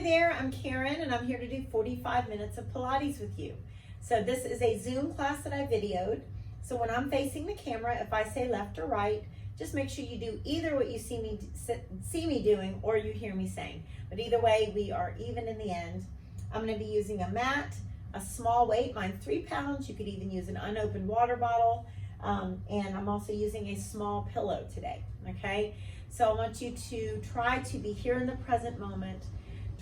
there, I'm Karen and I'm here to do 45 minutes of Pilates with you. So this is a Zoom class that I videoed. So when I'm facing the camera, if I say left or right, just make sure you do either what you see me doing or you hear me saying. But either way, we are even in the end. I'm going to be using a mat, a small weight, mine's 3 pounds. You could even use an unopened water bottle. And I'm also using a small pillow today, okay? So I want you to try to be here in the present moment.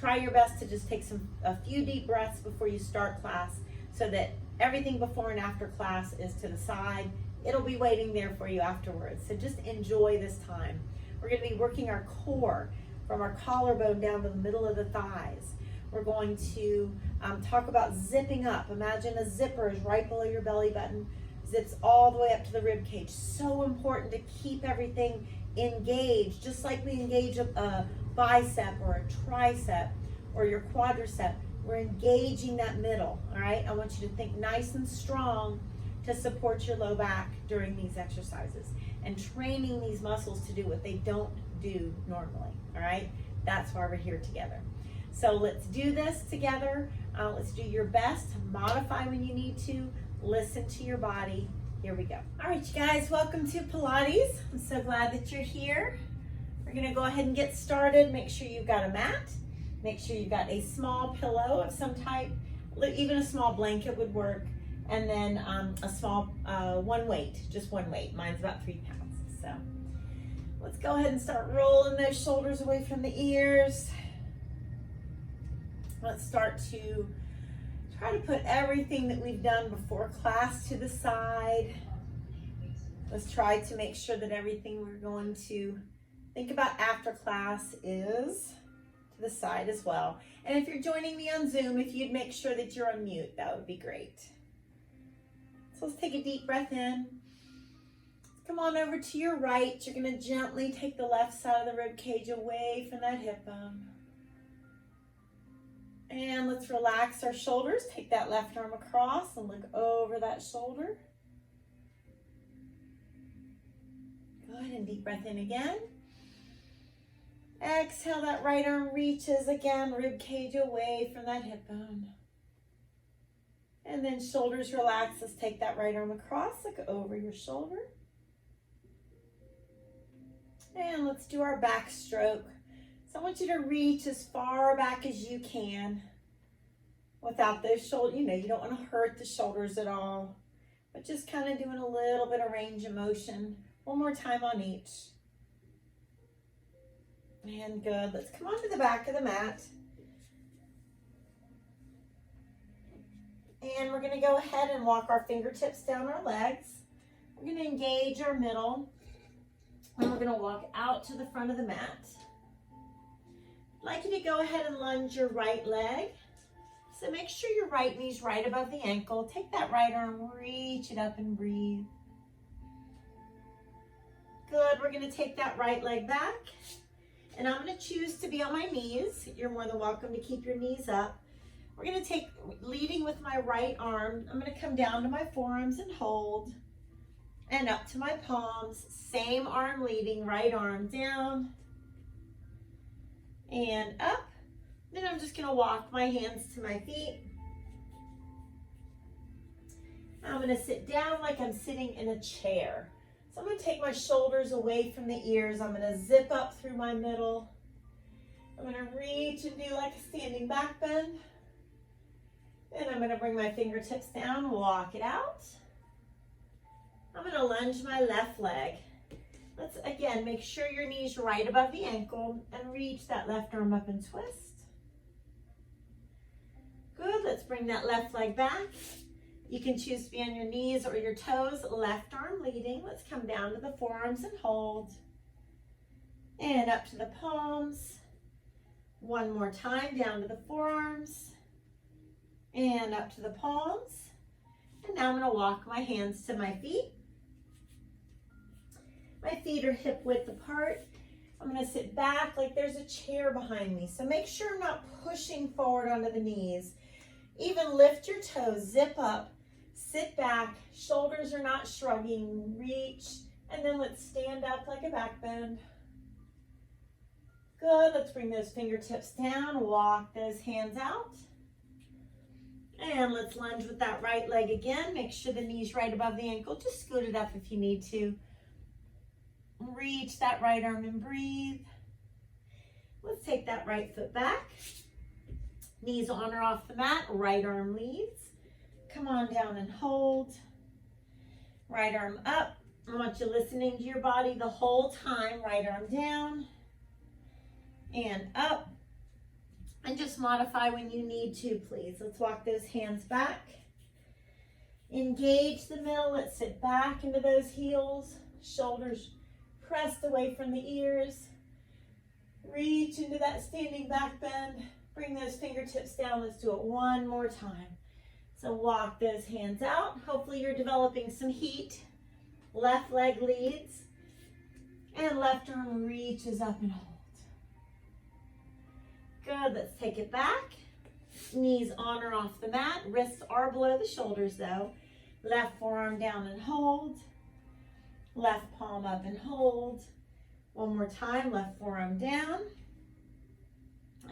Try your best to just take a few deep breaths before you start class so that everything before and after class is to the side. It'll be waiting there for you afterwards. So just enjoy this time. We're going to be working our core from our collarbone down to the middle of the thighs. We're going to talk about zipping up. Imagine a zipper is right below your belly button, zips all the way up to the rib cage. So important to keep everything engaged, just like we engage a bicep or a tricep or your quadricep. We're engaging that middle, all right? I want you to think nice and strong to support your low back during these exercises and training these muscles to do what they don't do normally, all right? That's why we're here together. So let's do this together. Let's do your best. Modify when you need to. Listen to your body. Here we go. All right, you guys, welcome to Pilates. I'm so glad that you're here. We're gonna go ahead and get started. Make sure you've got a mat. Make sure you've got a small pillow of some type. Even a small blanket would work. And then a small one weight, just one weight. Mine's about 3 pounds. So let's go ahead and start rolling those shoulders away from the ears. Let's start to try to put everything that we've done before class to the side. Let's try to make sure that everything we're going to think about after class is to the side as well. And if you're joining me on Zoom, if you'd make sure that you're on mute, that would be great. So let's take a deep breath in. Come on over to your right. You're going to gently take the left side of the rib cage away from that hip bone. And let's relax our shoulders. Take that left arm across and look over that shoulder. Good, and deep breath in again. Exhale, that right arm reaches again, rib cage away from that hip bone. And then shoulders relax. Let's take that right arm across, look over your shoulder. And let's do our back stroke. So I want you to reach as far back as you can without those shoulders. You don't want to hurt the shoulders at all, but just kind of doing a little bit of range of motion. One more time on each. And good. Let's come onto the back of the mat. And we're going to go ahead and walk our fingertips down our legs. We're going to engage our middle. And we're going to walk out to the front of the mat. I'd like you to go ahead and lunge your right leg. So make sure your right knee's right above the ankle. Take that right arm, reach it up and breathe. Good, we're gonna take that right leg back. And I'm gonna choose to be on my knees. You're more than welcome to keep your knees up. We're gonna take, leading with my right arm, I'm gonna come down to my forearms and hold. And up to my palms, same arm leading, right arm down. And up. Then I'm just going to walk my hands to my feet. I'm going to sit down like I'm sitting in a chair. So I'm going to take my shoulders away from the ears. I'm going to zip up through my middle. I'm going to reach and do like a standing back bend. Then I'm going to bring my fingertips down, walk it out. I'm going to lunge my left leg. Let's, again, make sure your knee's right above the ankle and reach that left arm up and twist. Good, let's bring that left leg back. You can choose to be on your knees or your toes, left arm leading. Let's come down to the forearms and hold. And up to the palms. One more time, down to the forearms. And up to the palms. And now I'm going to walk my hands to my feet. My feet are hip width apart. I'm going to sit back like there's a chair behind me. So make sure I'm not pushing forward onto the knees. Even lift your toes, zip up, sit back, shoulders are not shrugging, reach, and then let's stand up like a back bend. Good, let's bring those fingertips down, walk those hands out. And let's lunge with that right leg again. Make sure the knee's right above the ankle. Just scoot it up if you need to. Reach that right arm and breathe. Let's take that right foot back. Knees on or off the mat, right arm leads. Come on down and hold. Right arm up. I want you listening to your body the whole time. Right arm down and up. And just modify when you need to, please. Let's walk those hands back. Engage the middle. Let's sit back into those heels. Shoulders pressed away from the ears. Reach into that standing back bend. Bring those fingertips down. Let's do it one more time. So walk those hands out. Hopefully you're developing some heat. Left leg leads. And left arm reaches up and holds. Good, let's take it back. Knees on or off the mat. Wrists are below the shoulders though. Left forearm down and hold. Left palm up and hold. One more time, left forearm down.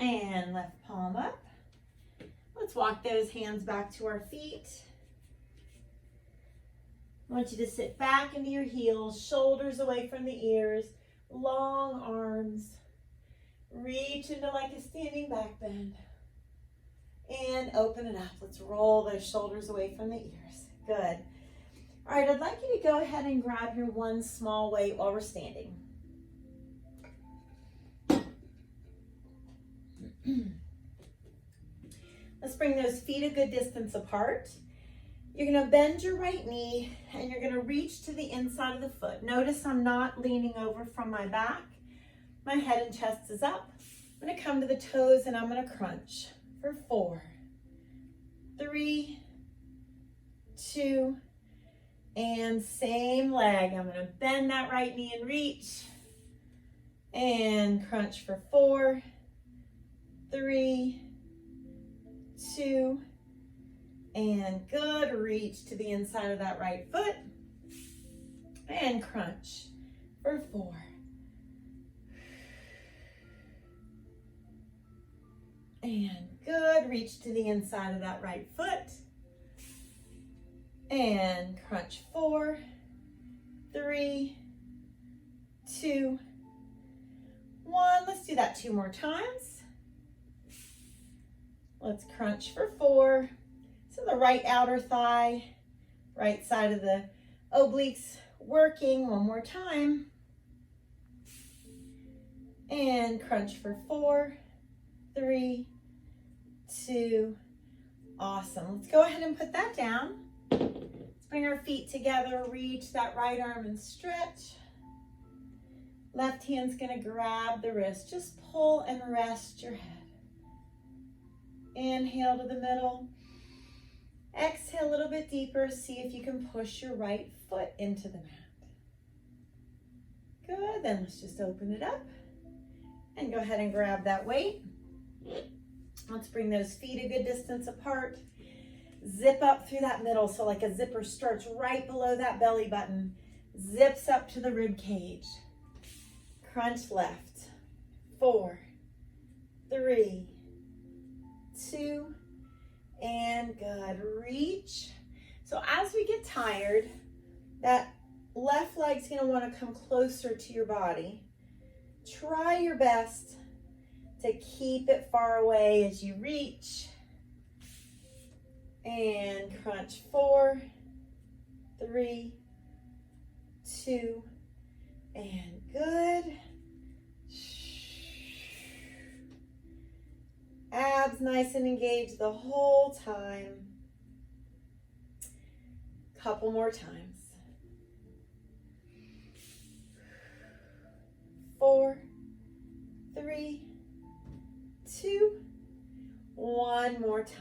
And left palm up. Let's walk those hands back to our feet. I want you to sit back into your heels, shoulders away from the ears, long arms. Reach into like a standing back bend. And open it up. Let's roll those shoulders away from the ears. Good. All right, I'd like you to go ahead and grab your one small weight while we're standing. Let's bring those feet a good distance apart. You're going to bend your right knee and you're going to reach to the inside of the foot. Notice I'm not leaning over from my back. My head and chest is up. I'm going to come to the toes and I'm going to crunch for 4, 3, 2, and same leg. I'm going to bend that right knee and reach and crunch for 4, 3, 2, and good. Reach to the inside of that right foot and crunch for 4. And good. Reach to the inside of that right foot and crunch 4, 3, 2, 1. Let's do that 2 more times. Let's crunch for 4. So the right outer thigh, right side of the obliques working. One more time. And crunch for 4, 3, 2. Awesome. Let's go ahead and put that down. Let's bring our feet together. Reach that right arm and stretch. Left hand's going to grab the wrist. Just pull and rest your head. Inhale to the middle. Exhale a little bit deeper. See if you can push your right foot into the mat. Good. Then let's just open it up and go ahead and grab that weight. Let's bring those feet a good distance apart. Zip up through that middle. So like a zipper starts right below that belly button. Zips up to the rib cage. Crunch left. 4, 3, 2, and good. Reach. So as we get tired, that left leg's going to want to come closer to your body. Try your best to keep it far away as you reach. And crunch 4, 3, 2, and good. Abs nice and engaged the whole time. Couple more times. 4, 3, 2, 1 more time.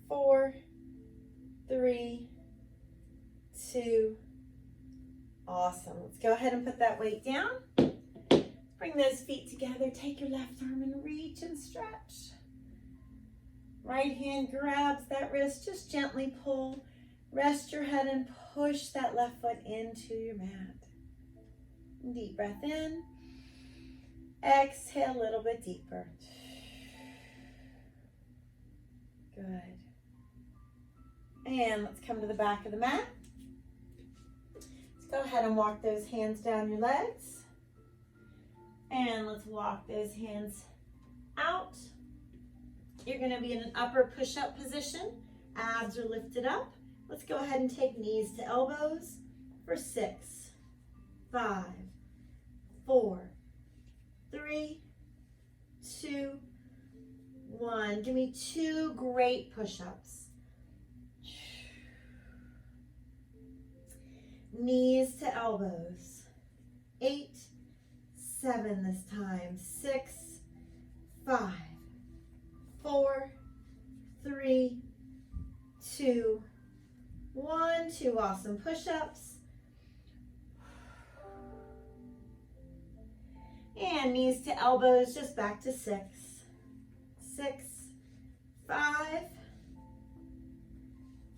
4, 3, 2. Awesome. Let's go ahead and put that weight down. Bring those feet together. Take your left arm and reach and stretch. Right hand grabs that wrist. Just gently pull. Rest your head and push that left foot into your mat. Deep breath in. Exhale a little bit deeper. Good. And let's come to the back of the mat. Let's go ahead and walk those hands down your legs. And let's walk those hands out. You're going to be in an upper push-up position. Abs are lifted up. Let's go ahead and take knees to elbows for 6, 5, 4, 3, 2, 1. Give me 2 great push-ups. Knees to elbows. 8, 7 this time. 6, 5, 4, 3, 2, 1. 2 awesome push-ups. And knees to elbows, just back to 6, 6, 5,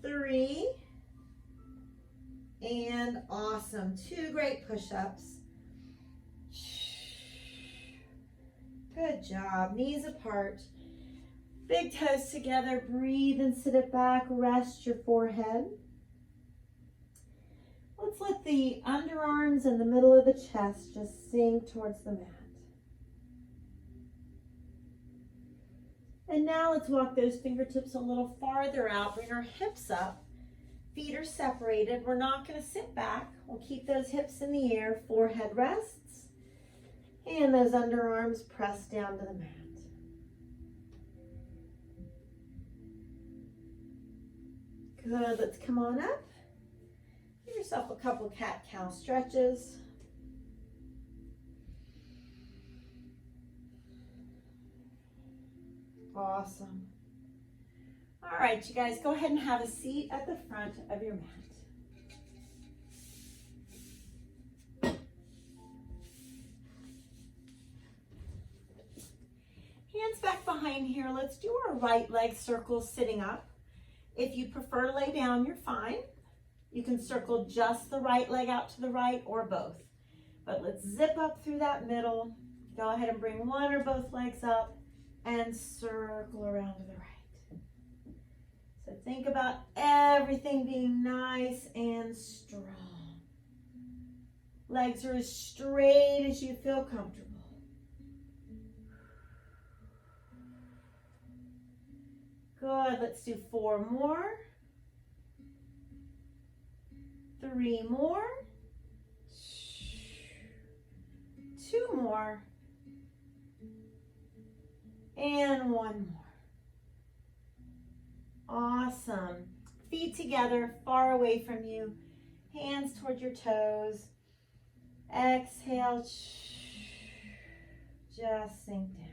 3, and awesome. 2 great push-ups. Good job. Knees apart. Big toes together. Breathe and sit it back. Rest your forehead. Let's let the underarms and the middle of the chest just sink towards the mat. And now let's walk those fingertips a little farther out. Bring our hips up. Feet are separated. We're not going to sit back. We'll keep those hips in the air. Forehead rests. And those underarms press down to the mat. Good. Let's come on up. Give yourself a couple cat-cow stretches. Awesome. All right, you guys, go ahead and have a seat at the front of your mat. Hands back behind here. Let's do our right leg circles sitting up. If you prefer to lay down, you're fine. You can circle just the right leg out to the right or both. But let's zip up through that middle. Go ahead and bring one or both legs up and circle around to the right. So think about everything being nice and strong. Legs are as straight as you feel comfortable. Good. Let's do 4 more. 3 more. 2 more. And 1 more. Awesome. Feet together, far away from you. Hands toward your toes. Exhale. Just sink down.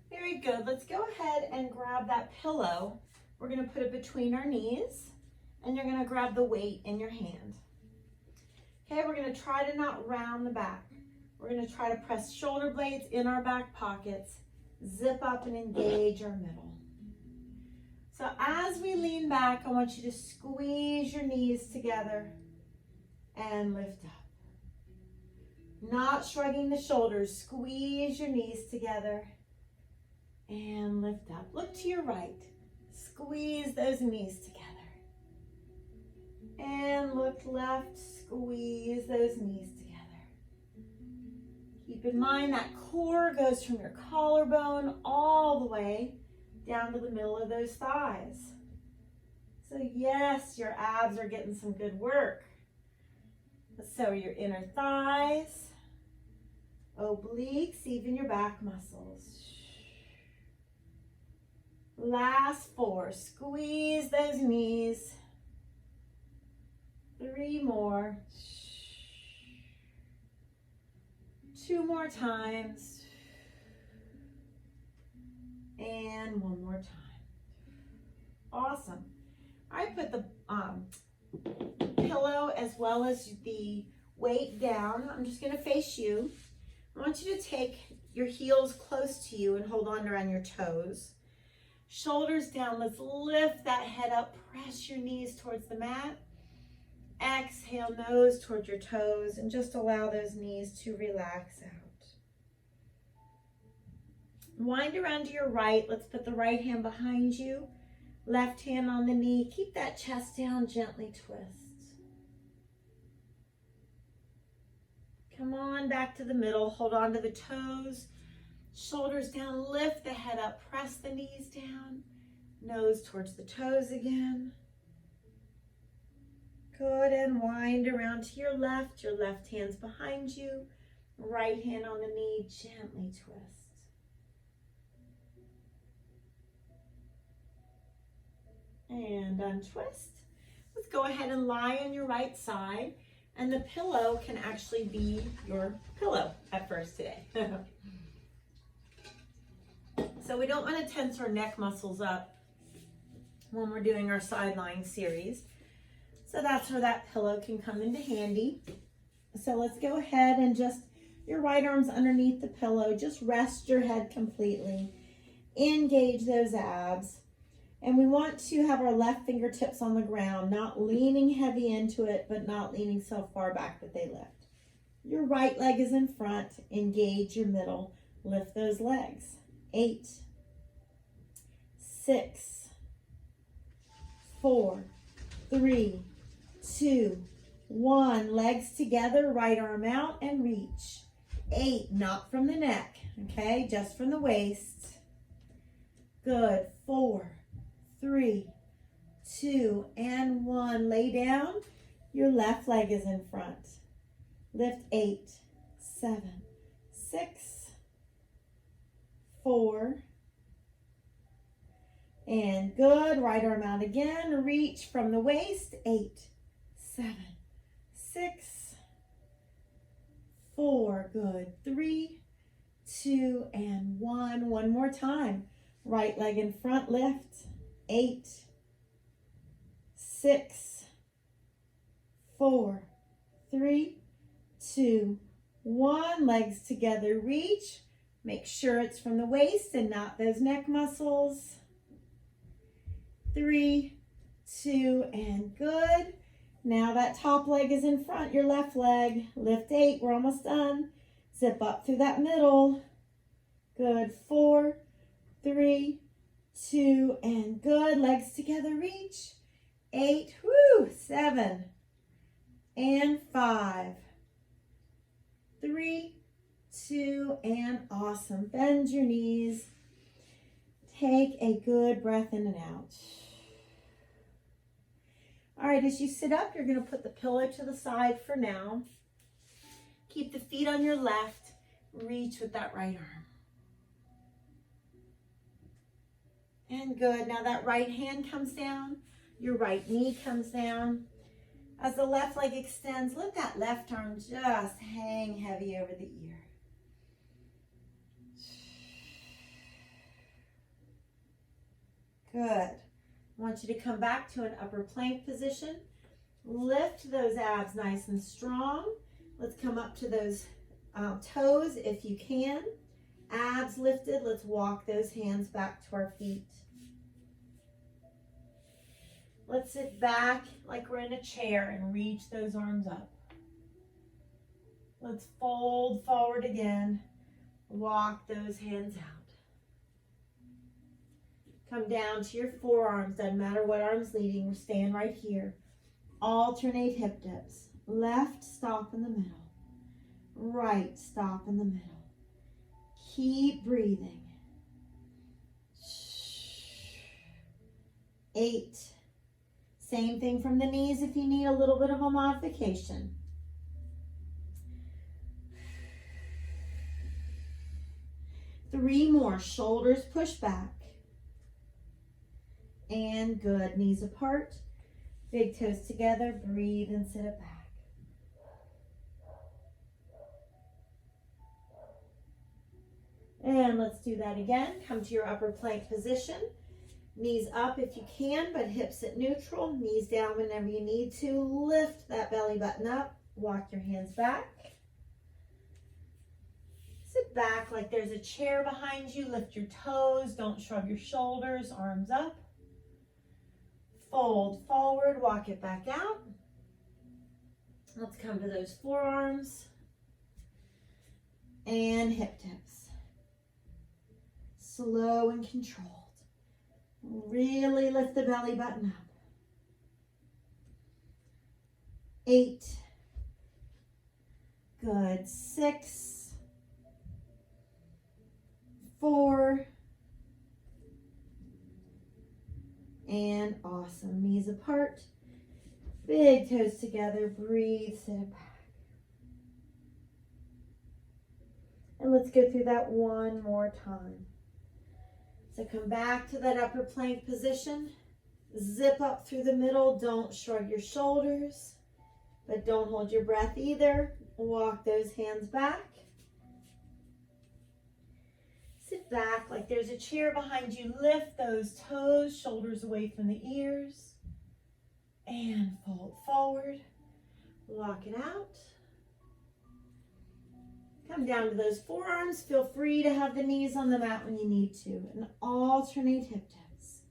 Very good. Let's go ahead and grab that pillow. We're going to put it between our knees, and you're going to grab the weight in your hand. Okay, we're going to try to not round the back. We're going to try to press shoulder blades in our back pockets, zip up and engage our middle. So as we lean back, I want you to squeeze your knees together and lift up. Not shrugging the shoulders, squeeze your knees together and lift up. Look to your right. Squeeze those knees together. And look left, squeeze those knees together. Keep in mind that core goes from your collarbone all the way down to the middle of those thighs. So yes, your abs are getting some good work. So are your inner thighs, obliques, even your back muscles. Last 4. Squeeze those knees. 3 more. 2 more times. And 1 more time. Awesome. I put the pillow as well as the weight down. I'm just going to face you. I want you to take your heels close to you and hold on around your toes. Shoulders down. Let's lift that head up. Press your knees towards the mat. Exhale, nose towards your toes, and just allow those knees to relax out. Wind around to your right. Let's put the right hand behind you. Left hand on the knee. Keep that chest down, gently twist. Come on back to the middle. Hold on to the toes. Shoulders down, lift the head up, press the knees down. Nose towards the toes again. Good, and wind around to your left hand's behind you. Right hand on the knee, gently twist. And untwist. Let's go ahead and lie on your right side, and the pillow can actually be your pillow at first today. So we don't want to tense our neck muscles up when we're doing our side lying series. So that's where that pillow can come into handy. So let's go ahead and just, your right arm's underneath the pillow. Just rest your head completely. Engage those abs. And we want to have our left fingertips on the ground, not leaning heavy into it, but not leaning so far back that they lift. Your right leg is in front. Engage your middle. Lift those legs. 8, 6, 4, 3, 2, 1. Legs together, right arm out and reach. 8, not from the neck, okay? Just from the waist. Good. 4, 3, 2, and 1. Lay down. Your left leg is in front. Lift. 8, 7, 6, 4, and good. Right arm out again. Reach from the waist. 8, 7, 6, 4. Good. 3, 2, and 1. One more time. Right leg in front. Lift. 8, 6, 4, 3, 2, 1. Legs together. Reach. Make sure it's from the waist and not those neck muscles. 3, 2, and good. Now that top leg is in front, your left leg. Lift. 8, we're almost done. Zip up through that middle. Good. 4, 3, 2, and good. Legs together, reach. 8, 7, and 5, 3, 2, and awesome. Bend your knees. Take a good breath in and out. All right, as you sit up, you're going to put the pillow to the side for now. Keep the feet on your left. Reach with that right arm. And good. Now that right hand comes down. Your right knee comes down. As the left leg extends, let that left arm just hang heavy over the ear. Good. I want you to come back to an upper plank position. Lift those abs nice and strong. Let's come up to those toes if you can. Abs lifted. Let's walk those hands back to our feet. Let's sit back like we're in a chair and reach those arms up. Let's fold forward again. Walk those hands out. Come down to your forearms. Doesn't matter what arm's leading. We're staying right here. Alternate hip dips. Left, stop in the middle. Right, stop in the middle. Keep breathing. 8. Same thing from the knees if you need a little bit of a modification. 3 more. Shoulders push back. And good. Knees apart. Big toes together. Breathe and sit it back. And let's do that again. Come to your upper plank position. Knees up if you can, but hips at neutral. Knees down whenever you need to. Lift that belly button up. Walk your hands back. Sit back like there's a chair behind you. Lift your toes. Don't shrug your shoulders. Arms up. Fold forward. Walk it back out. Let's come to those forearms and hip dips. Slow and controlled. Really lift the belly button up. 8. Good. 6. 4. And awesome. Knees apart. Big toes together. Breathe. Sit it back. And let's go through that one more time. So come back to that upper plank position. Zip up through the middle. Don't shrug your shoulders, but don't hold your breath either. Walk those hands back. Sit back like there's a chair behind you. Lift those toes, shoulders away from the ears. And fold forward. Walk it out. Come down to those forearms. Feel free to have the knees on the mat when you need to. And alternate hip dips.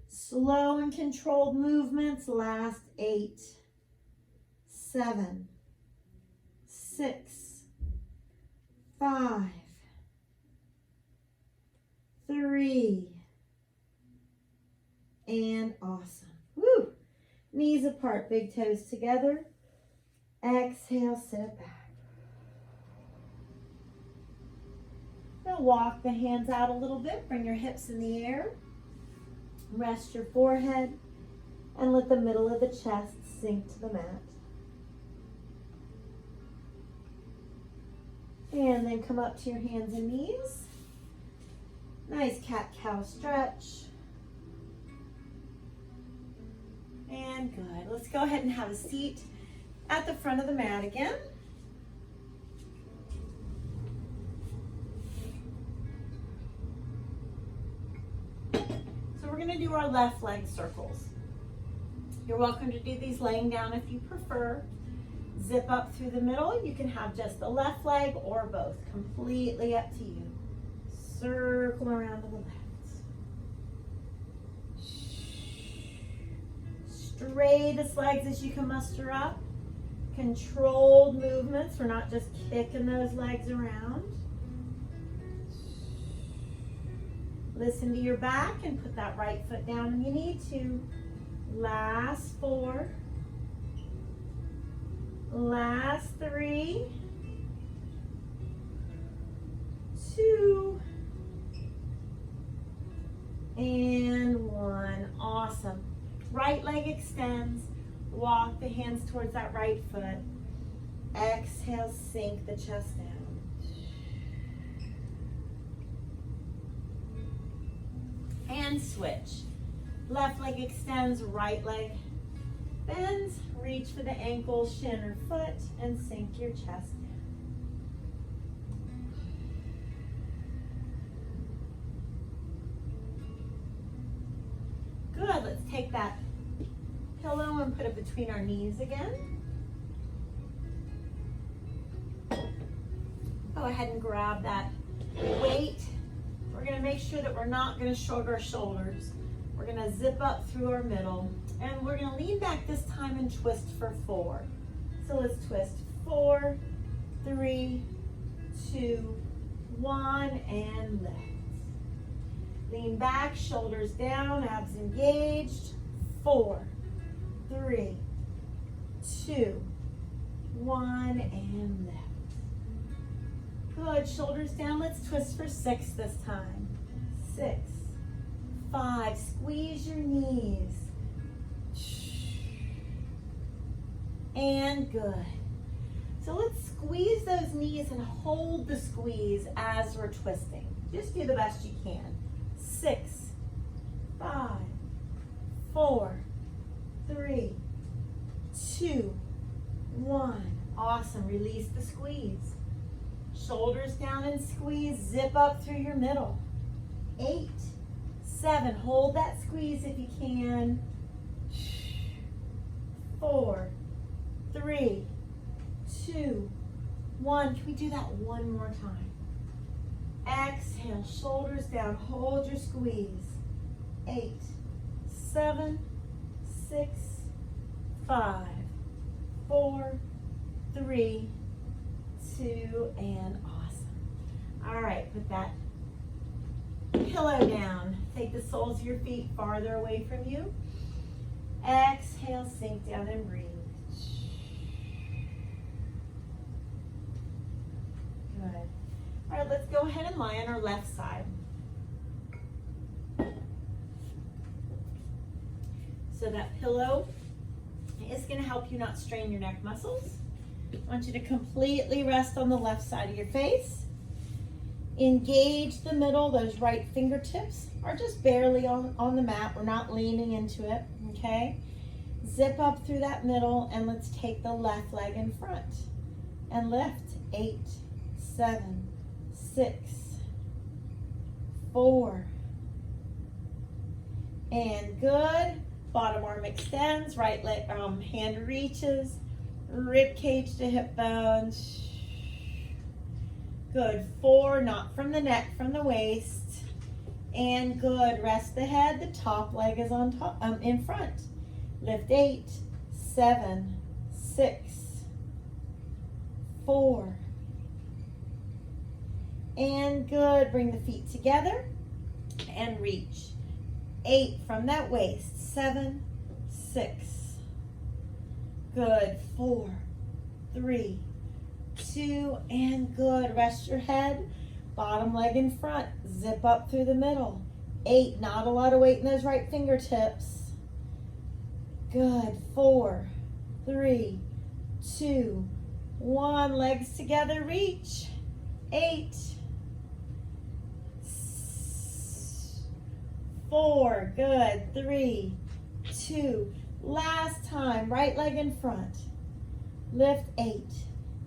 Slow and controlled movements. Last 8, 7, 6, 5, 3, and awesome. Woo! Knees apart, big toes together. Exhale, sit it back. Now walk the hands out a little bit. Bring your hips in the air. Rest your forehead and let the middle of the chest sink to the mat. And then come up to your hands and knees. Nice cat-cow stretch. And good. Let's go ahead and have a seat at the front of the mat again. So we're going to do our left leg circles. You're welcome to do these laying down if you prefer. Zip up through the middle. You can have just the left leg or both. Completely up to you. Circle around to the left. Straightest legs as you can muster up. Controlled movements. We're not just kicking those legs around. Listen to your back and put that right foot down when you need to. Last 4. Last 3. 2. And 1. Awesome. Right leg extends. Walk the hands towards that right foot. Exhale, sink the chest down. And switch. Left leg extends, right leg bends. Reach for the ankle, shin, or foot, and sink your chest down. Good. Let's take that pillow and put it between our knees again. Go ahead and grab that weight. We're going to make sure that we're not going to shrug our shoulders. We're going to zip up through our middle, and we're going to lean back this time and twist for 4. So let's twist 4, 3, 2, 1, and lift. Lean back, shoulders down, abs engaged. 4, 3, 2, 1, and lift. Good, shoulders down. Let's twist for 6 this time. 6, 5, squeeze your knees. And good. So let's squeeze those knees and hold the squeeze as we're twisting. Just do the best you can. 6, 5, 4, 3, 2, 1. Awesome. Release the squeeze. Shoulders down and squeeze. Zip up through your middle. 8, 7. Hold that squeeze if you can. 4, 3, 2, 1. Can we do that one more time? Exhale, shoulders down. Hold your squeeze. 8, 7, 6, 5, 4, 3, 2, and awesome. All right, put that pillow down. Take the soles of your feet farther away from you. Exhale, sink down and breathe. Good. All right, let's go ahead and lie on our left side. So that pillow is going to help you not strain your neck muscles. I want you to completely rest on the left side of your face. Engage the middle. Those right fingertips are just barely on the mat. We're not leaning into it, okay? Zip up through that middle, and let's take the left leg in front and lift. 8, 7, 6, 4, and good. Bottom arm extends, right leg, hand reaches, rib cage to hip bones. Good. 4, not from the neck, from the waist. And good. Rest the head. The top leg is on top, in front. Lift. 8, 7, 6, 4. And good. Bring the feet together and reach. 8 from that waist. 7, 6. Good. 4, 3, 2, and good. Rest your head. Bottom leg in front. Zip up through the middle. 8. Not a lot of weight in those right fingertips. Good. 4, 3, 2, 1. Legs together. Reach. 8, 4. Good. 3, 2. Last time. Right leg in front. Lift. 8,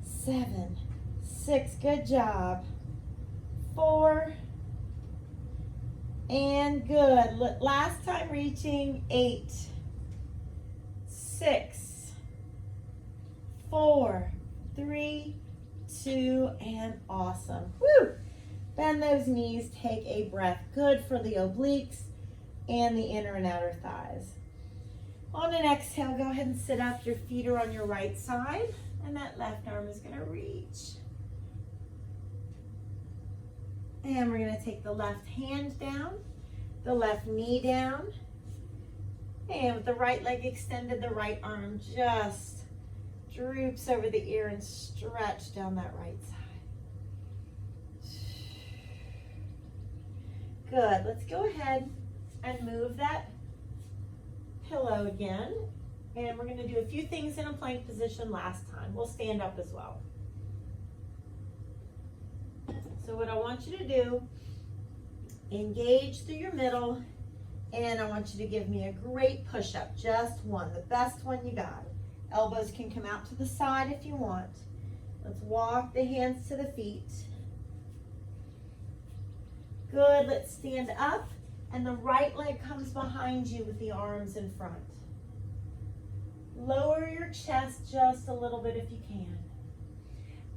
7, 6. Good job. 4. And good. Last time reaching. 8, 6, 4, 3, 2, and awesome. Woo! Bend those knees. Take a breath. Good for the obliques and the inner and outer thighs. On an exhale, go ahead and sit up. Your feet are on your right side, and that left arm is going to reach. And we're going to take the left hand down, the left knee down, and with the right leg extended, the right arm just droops over the ear and stretch down that right side. Good. Let's go ahead and move that pillow again. And we're going to do a few things in a plank position last time. We'll stand up as well. So what I want you to do, engage through your middle, and I want you to give me a great push-up, just one, the best one you got. Elbows can come out to the side if you want. Let's walk the hands to the feet. Good. Let's stand up, and the right leg comes behind you with the arms in front. Lower your chest just a little bit if you can.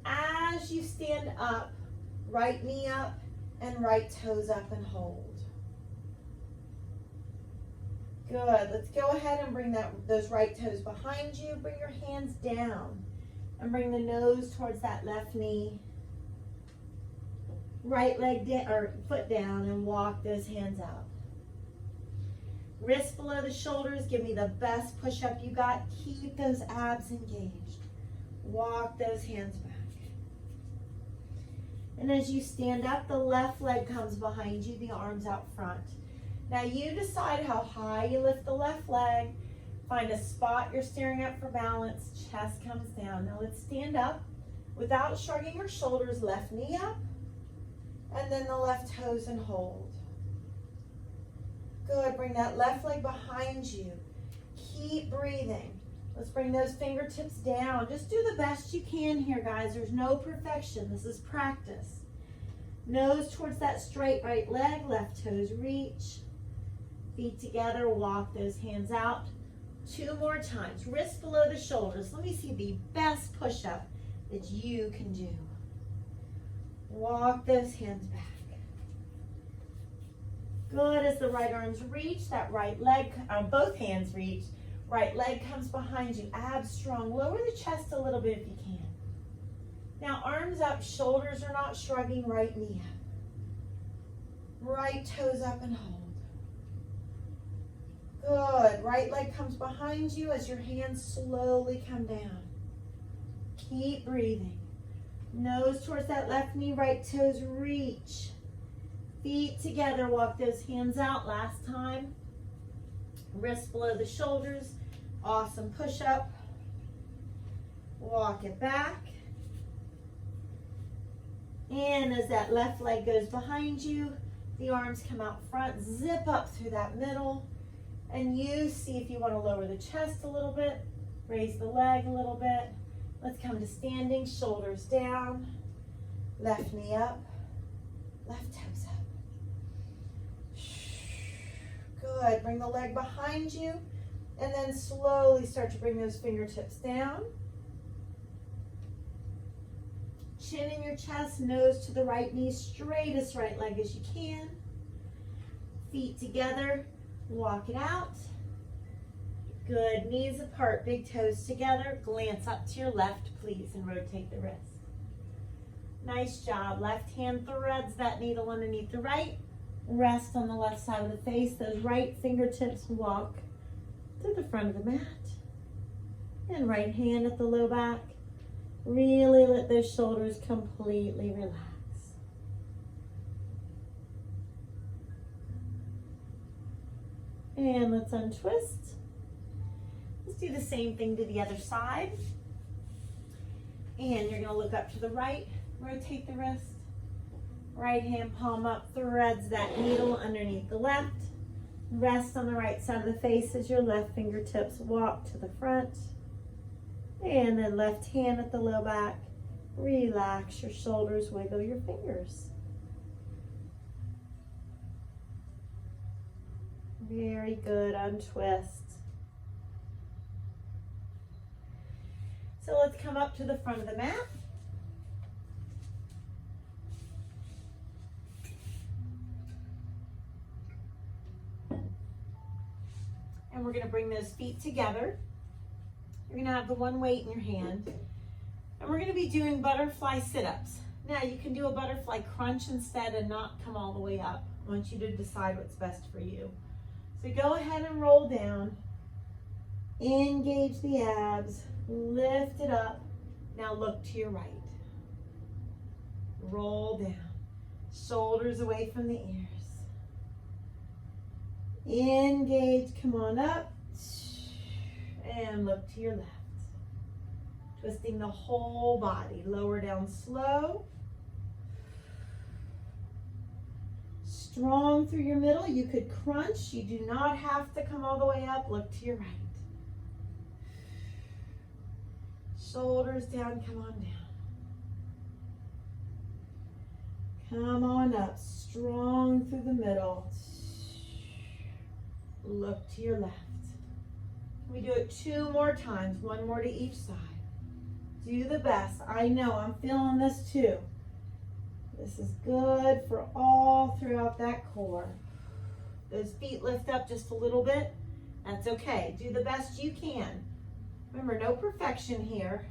As you stand up, right knee up and right toes up and hold. Good. Let's go ahead and bring those right toes behind you. Bring your hands down and bring the nose towards that left knee. Right leg down, or foot down, and walk those hands out. Wrists below the shoulders. Give me the best push-up you got. Keep those abs engaged. Walk those hands back. And as you stand up, the left leg comes behind you, the arms out front. Now you decide how high you lift the left leg. Find a spot you're staring at for balance. Chest comes down. Now let's stand up without shrugging your shoulders. Left knee up, and then the left toes and hold. Good. Bring that left leg behind you. Keep breathing. Let's bring those fingertips down. Just do the best you can here, guys. There's no perfection. This is practice. Nose towards that straight right leg. Left toes reach. Feet together. Walk those hands out. 2 more times. Wrists below the shoulders. Let me see the best push-up that you can do. Walk those hands back. Good, as the right arms reach, that right leg, both hands reach, right leg comes behind you, abs strong. Lower the chest a little bit if you can. Now arms up, shoulders are not shrugging, right knee up. Right toes up and hold. Good, right leg comes behind you as your hands slowly come down. Keep breathing. Nose towards that left knee, right toes reach. Feet together, walk those hands out. Last time. Wrists below the shoulders. Awesome, push up. Walk it back. And as that left leg goes behind you, the arms come out front, zip up through that middle. And you see if you want to lower the chest a little bit, raise the leg a little bit. Let's come to standing, shoulders down, left knee up, left toes up. Good, bring the leg behind you, and then slowly start to bring those fingertips down. Chin in your chest, nose to the right knee, straightest right leg as you can. Feet together, walk it out. Good, knees apart, big toes together. Glance up to your left, please, and rotate the wrist. Nice job. Left hand threads that needle underneath the right. Rest on the left side of the face. Those right fingertips walk to the front of the mat. And right hand at the low back. Really let those shoulders completely relax. And let's untwist. Let's do the same thing to the other side. And you're going to look up to the right, rotate the wrist. Right hand palm up, threads that needle underneath the left. Rest on the right side of the face as your left fingertips walk to the front. And then left hand at the low back. Relax your shoulders, wiggle your fingers. Very good, untwist. So let's come up to the front of the mat. And we're going to bring those feet together. You're going to have the one weight in your hand. And we're going to be doing butterfly sit-ups. Now you can do a butterfly crunch instead and not come all the way up. I want you to decide what's best for you. So go ahead and roll down. Engage the abs. Lift it up. Now look to your right. Roll down. Shoulders away from the ears. Engage, come on up. And look to your left. Twisting the whole body. Lower down slow. Strong through your middle. You could crunch. You do not have to come all the way up. Look to your right. Shoulders down, come on down. Come on up, strong through the middle. Look to your left. We do it 2 more times, 1 more to each side. Do the best. I know, I'm feeling this too. This is good for all throughout that core. Those feet lift up just a little bit. That's okay. Do the best you can. Remember, no perfection here.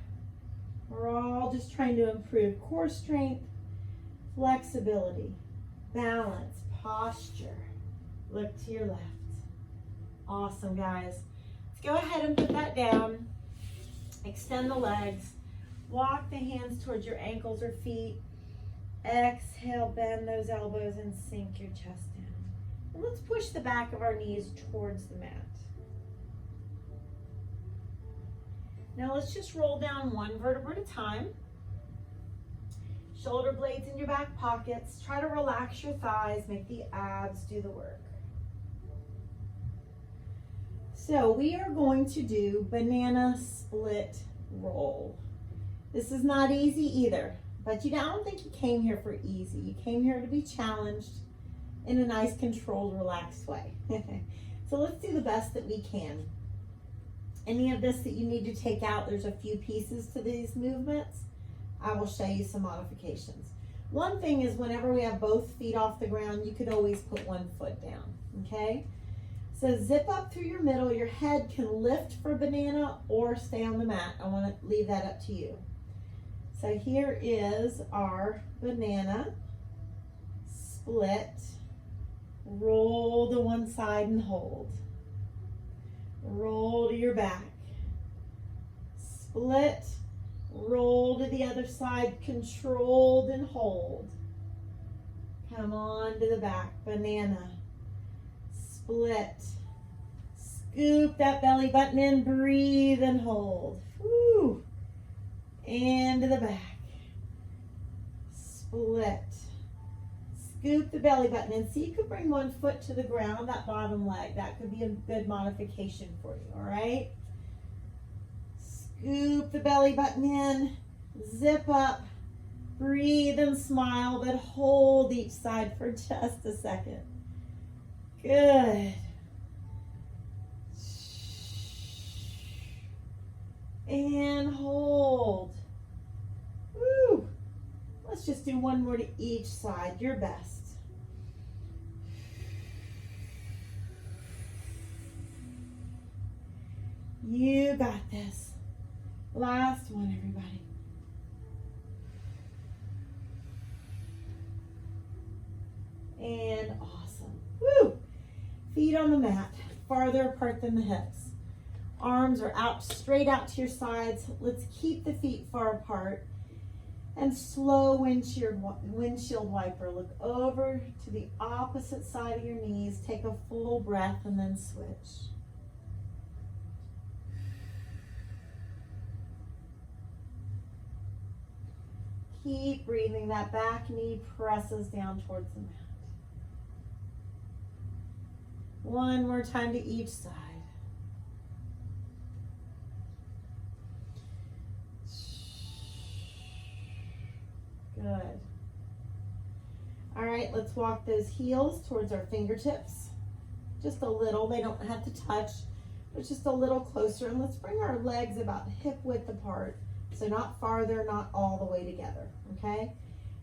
We're all just trying to improve core strength, flexibility, balance, posture. Look to your left. Awesome, guys. Let's go ahead and put that down. Extend the legs. Walk the hands towards your ankles or feet. Exhale, bend those elbows and sink your chest down. And let's push the back of our knees towards the mat. Now let's just roll down 1 vertebra at a time. Shoulder blades in your back pockets. Try to relax your thighs, make the abs do the work. So we are going to do banana split roll. This is not easy either, but I don't think you came here for easy. You came here to be challenged in a nice, controlled, relaxed way. So let's do the best that we can. Any of this that you need to take out, there's a few pieces to these movements. I will show you some modifications. One thing is whenever we have both feet off the ground, you could always put one foot down, okay? So zip up through your middle. Your head can lift for banana or stay on the mat. I want to leave that up to you. So here is our banana. Split. Roll to one side and hold. Roll to your back. Split. Roll to the other side, controlled and hold. Come on to the back, banana. Split. Scoop that belly button in, breathe and hold. Woo. And to the back. Split. Scoop the belly button in. See, you could bring one foot to the ground, that bottom leg. That could be a good modification for you, all right? Scoop the belly button in, zip up, breathe and smile, but hold each side for just a second. Good. And hold. Woo. Let's just do one more to each side, your best. You got this. Last one, everybody. And awesome. Woo! Feet on the mat, farther apart than the hips. Arms are out, straight out to your sides. Let's keep the feet far apart. And slow windshield wiper. Look over to the opposite side of your knees. Take a full breath and then switch. Keep breathing. That back knee presses down towards the mat. One more time to each side. Good. All right, let's walk those heels towards our fingertips. Just a little. They don't have to touch, but just a little closer. And let's bring our legs about hip width apart. So not farther, not all the way together, okay?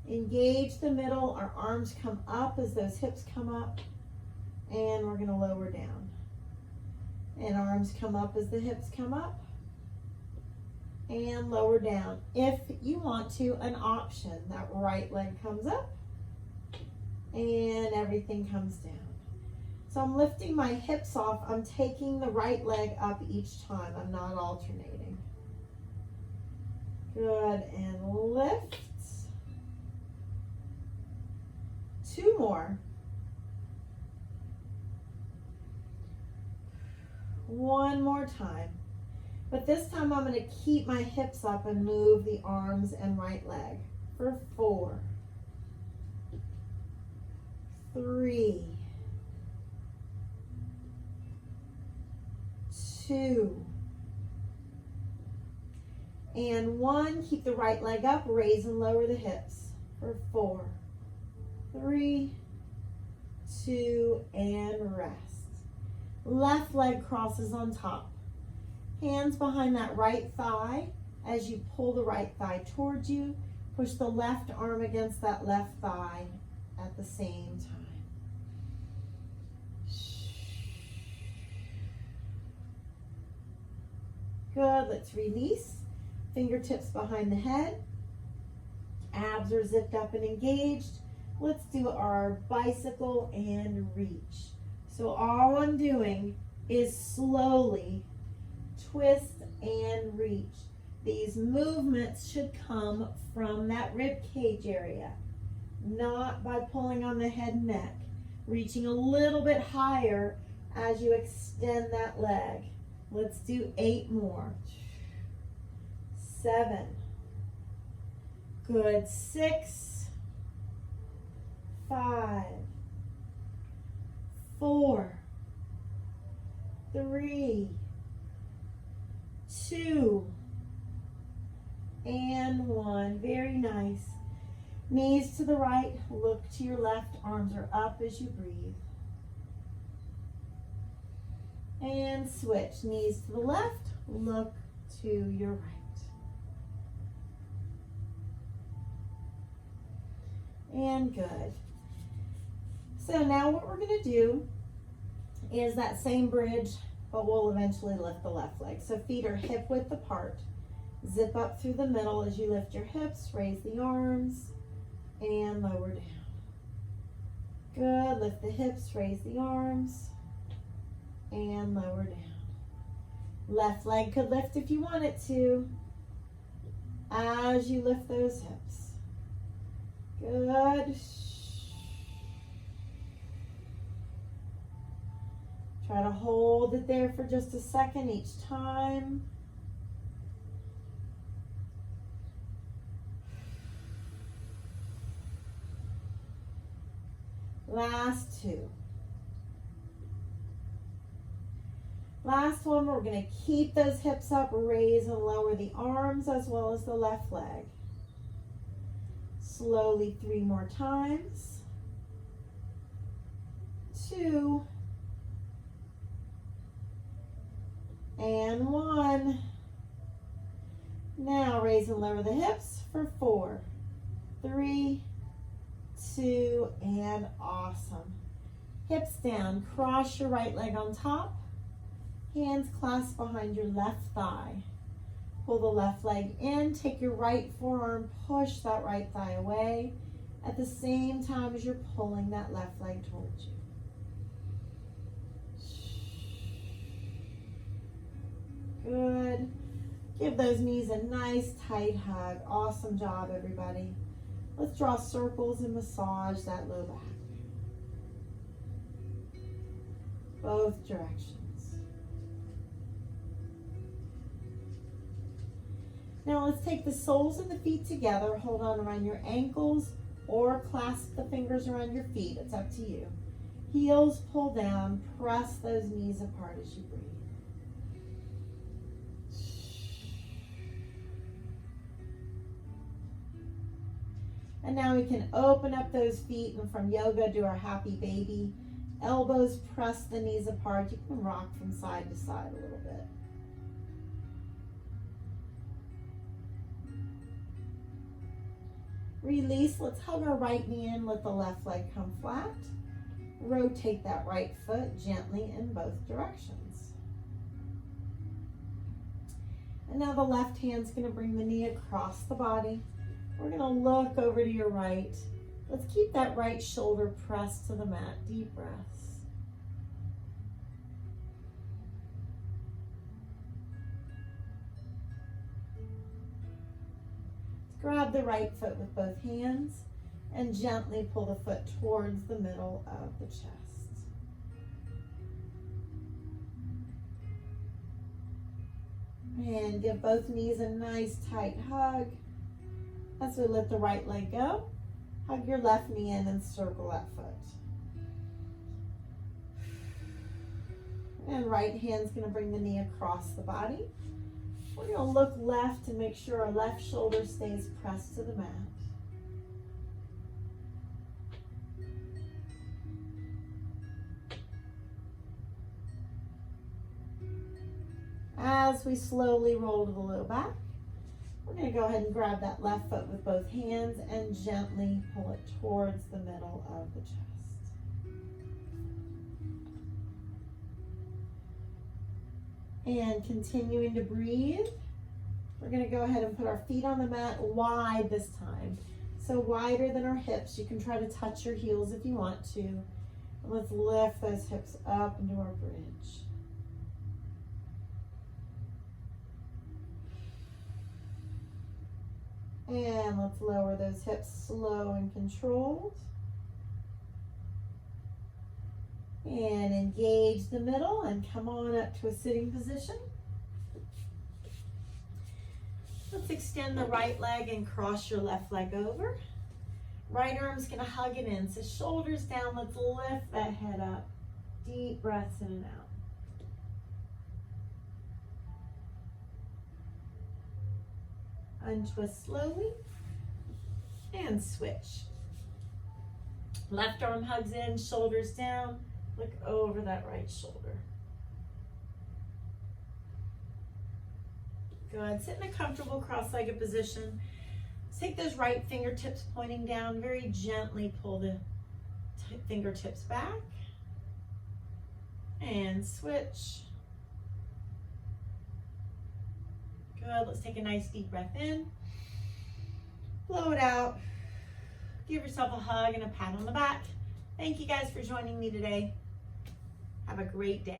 Engage the middle. Our arms come up as those hips come up. And we're gonna lower down. And arms come up as the hips come up. And lower down. If you want to, an option. That right leg comes up. And everything comes down. So I'm lifting my hips off. I'm taking the right leg up each time. I'm not alternating. Good, and lift. Two more. One more time. But this time I'm going to keep my hips up and move the arms and right leg for 4, 3, 2, and 1. Keep the right leg up, raise and lower the hips for 4, 3, 2, and rest. Left leg crosses on top. Hands behind that right thigh. As you pull the right thigh towards you, push the left arm against that left thigh at the same time. Good, let's release. Fingertips behind the head. Abs are zipped up and engaged. Let's do our bicycle and reach. So all I'm doing is slowly twist and reach. These movements should come from that rib cage area, not by pulling on the head and neck. Reaching a little bit higher as you extend that leg. Let's do 8 more. 7. Good. 6, 5, 4, 3, 2, and 1. Very nice. Knees to the right, look to your left, arms are up as you breathe. And switch. Knees to the left, look to your right. And good. So now what we're gonna do is that same bridge, but we'll eventually lift the left leg. So feet are hip width apart. Zip up through the middle as you lift your hips, raise the arms, and lower down. Good, lift the hips, raise the arms, and lower down. Left leg could lift if you want it to, as you lift those hips. Good. Try to hold it there for just a second each time. Last two. Last one, we're going to keep those hips up, raise and lower the arms as well as the left leg. Slowly 3 more times. 2. And 1. Now raise and lower the hips for 4, 3, 2, and awesome. Hips down, cross your right leg on top. Hands clasped behind your left thigh. Pull the left leg in, take your right forearm, push that right thigh away at the same time as you're pulling that left leg towards you. Good. Give those knees a nice tight hug. Awesome job, everybody. Let's draw circles and massage that low back. Both directions. Now let's take the soles of the feet together. Hold on around your ankles or clasp the fingers around your feet. It's up to you. Heels pull down. Press those knees apart as you breathe. And now we can open up those feet and from yoga do our happy baby. Elbows press the knees apart. You can rock from side to side a little bit. Release. Let's hug our right knee in. Let the left leg come flat. Rotate that right foot gently in both directions. And now the left hand's going to bring the knee across the body. We're going to look over to your right. Let's keep that right shoulder pressed to the mat. Deep breaths. Grab the right foot with both hands and gently pull the foot towards the middle of the chest. And give both knees a nice tight hug. As we let the right leg go, hug your left knee in and circle that foot. And right hand's going to bring the knee across the body. We're going to look left and make sure our left shoulder stays pressed to the mat. As we slowly roll to the low back, we're going to go ahead and grab that left foot with both hands and gently pull it towards the middle of the chest. And continuing to breathe, we're going to go ahead and put our feet on the mat wide this time. So wider than our hips. You can try to touch your heels if you want to. And let's lift those hips up into our bridge. And let's lower those hips slow and controlled. And engage the middle and come on up to a sitting position. Let's extend the right leg and cross your left leg over. Right arm's gonna hug it in. So shoulders down, let's lift that head up. Deep breaths in and out. Untwist slowly and switch. Left arm hugs in, shoulders down. Look over that right shoulder. Good. Sit in a comfortable cross-legged position. Take those right fingertips pointing down. Very gently pull the fingertips back. And switch. Good. Let's take a nice deep breath in. Blow it out. Give yourself a hug and a pat on the back. Thank you guys for joining me today. Have a great day.